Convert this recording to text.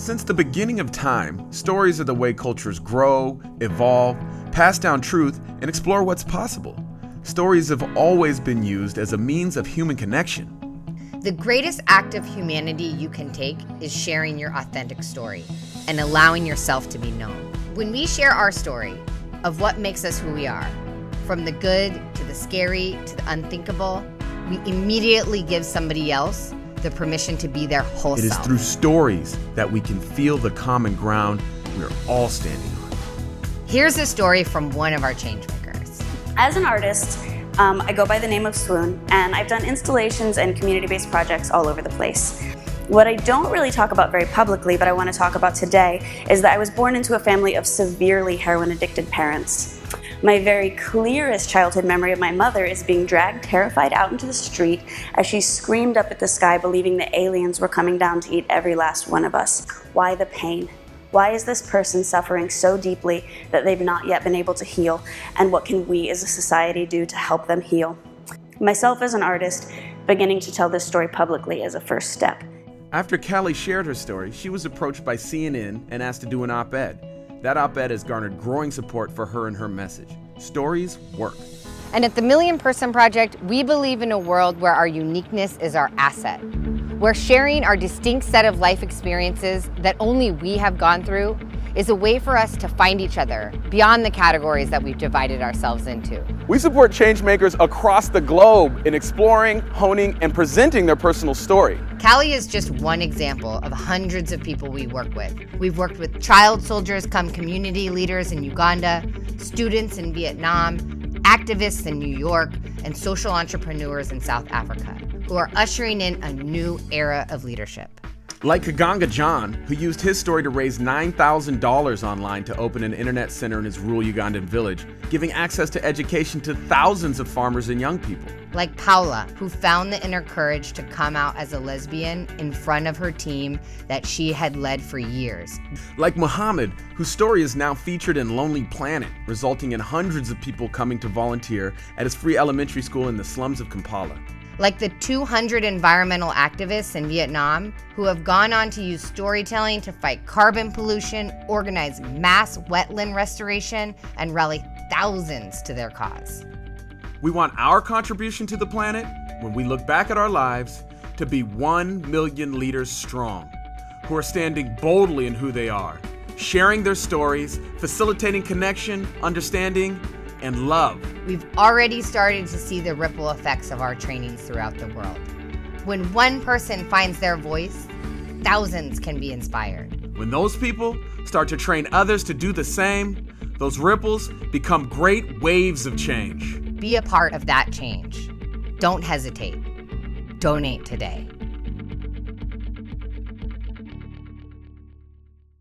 Since the beginning of time, stories are the way cultures grow, evolve, pass down truth, and explore what's possible. Stories have always been used as a means of human connection. The greatest act of humanity you can take is sharing your authentic story and allowing yourself to be known. When we share our story of what makes us who we are, from the good to the scary to the unthinkable, we immediately give somebody else the permission to be their whole self. It is through stories that we can feel the common ground we're all standing on. Here's a story from one of our changemakers. As an artist, I go by the name of Swoon, and I've done installations and community-based projects all over the place. What I don't really talk about very publicly, but I want to talk about today, is that I was born into a family of severely heroin-addicted parents. My very clearest childhood memory of my mother is being dragged terrified out into the street as she screamed up at the sky, believing the aliens were coming down to eat every last one of us. Why the pain? Why is this person suffering so deeply that they've not yet been able to heal? And what can we as a society do to help them heal? Myself as an artist, beginning to tell this story publicly is a first step. After Callie shared her story, she was approached by CNN and asked to do an op-ed. That op-ed has garnered growing support for her and her message. Stories work. And at the Million Person Project, we believe in a world where our uniqueness is our asset, where sharing our distinct set of life experiences that only we have gone through is a way for us to find each other beyond the categories that we've divided ourselves into. We support changemakers across the globe in exploring, honing, and presenting their personal story. Callie is just one example of hundreds of people we work with. We've worked with child soldiers come community leaders in Uganda, students in Vietnam, activists in New York, and social entrepreneurs in South Africa, who are ushering in a new era of leadership. Like Kaganga John, who used his story to raise $9,000 online to open an internet center in his rural Ugandan village, giving access to education to thousands of farmers and young people. Like Paula, who found the inner courage to come out as a lesbian in front of her team that she had led for years. Like Muhammad, whose story is now featured in Lonely Planet, resulting in hundreds of people coming to volunteer at his free elementary school in the slums of Kampala. Like the 200 environmental activists in Vietnam who have gone on to use storytelling to fight carbon pollution, organize mass wetland restoration, and rally thousands to their cause. We want our contribution to the planet, when we look back at our lives, to be 1 million leaders strong, who are standing boldly in who they are, sharing their stories, facilitating connection, understanding, and love. We've already started to see the ripple effects of our trainings throughout the world. When one person finds their voice, thousands can be inspired. When those people start to train others to do the same, those ripples become great waves of change. Be a part of that change. Don't hesitate. Donate today.